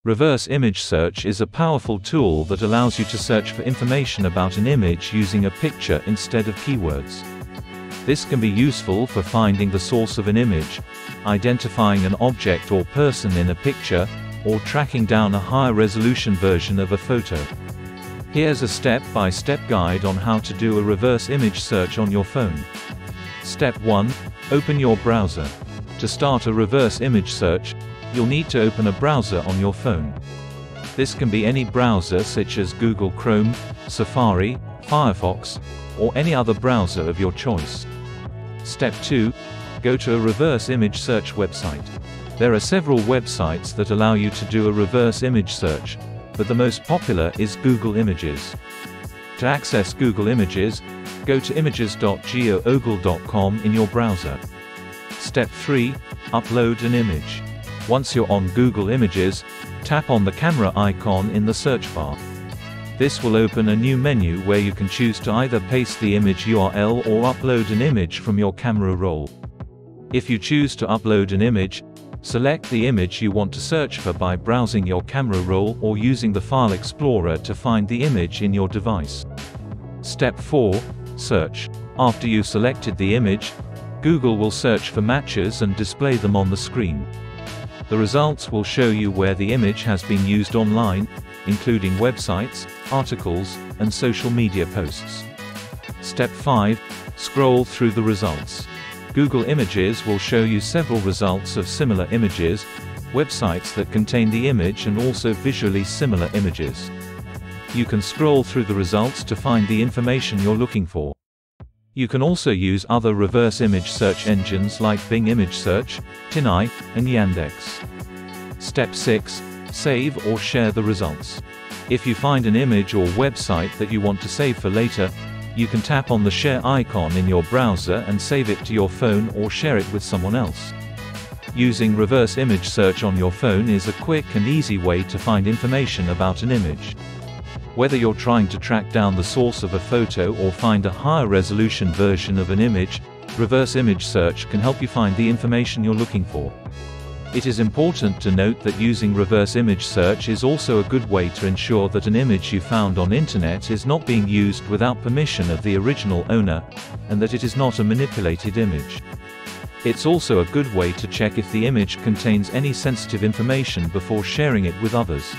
Reverse image search is a powerful tool that allows you to search for information about an image using a picture instead of keywords. This can be useful for finding the source of an image, identifying an object or person in a picture, or tracking down a higher resolution version of a photo. Here's a step-by-step guide on how to do a reverse image search on your phone. Step 1. Open your browser. To start a reverse image search, you'll need to open a browser on your phone. This can be any browser such as Google Chrome, Safari, Firefox, or any other browser of your choice. Step 2. Go to a reverse image search website. There are several websites that allow you to do a reverse image search, but the most popular is Google Images. To access Google Images, go to images.google.com in your browser. Step 3. Upload an image. Once you're on Google Images, tap on the camera icon in the search bar. This will open a new menu where you can choose to either paste the image URL or upload an image from your camera roll. If you choose to upload an image, select the image you want to search for by browsing your camera roll or using the File Explorer to find the image in your device. Step 4. Search. After you've selected the image, Google will search for matches and display them on the screen. The results will show you where the image has been used online, including websites, articles, and social media posts. Step 5. Scroll through the results. Google Images will show you several results of similar images, websites that contain the image and also visually similar images. You can scroll through the results to find the information you're looking for. You can also use other reverse image search engines like Bing Image Search, TinEye, and Yandex. Step 6. Save or share the results. If you find an image or website that you want to save for later, you can tap on the share icon in your browser and save it to your phone or share it with someone else. Using reverse image search on your phone is a quick and easy way to find information about an image. Whether you're trying to track down the source of a photo or find a higher resolution version of an image, reverse image search can help you find the information you're looking for. It is important to note that using reverse image search is also a good way to ensure that an image you found on internet is not being used without permission of the original owner, and that it is not a manipulated image. It's also a good way to check if the image contains any sensitive information before sharing it with others.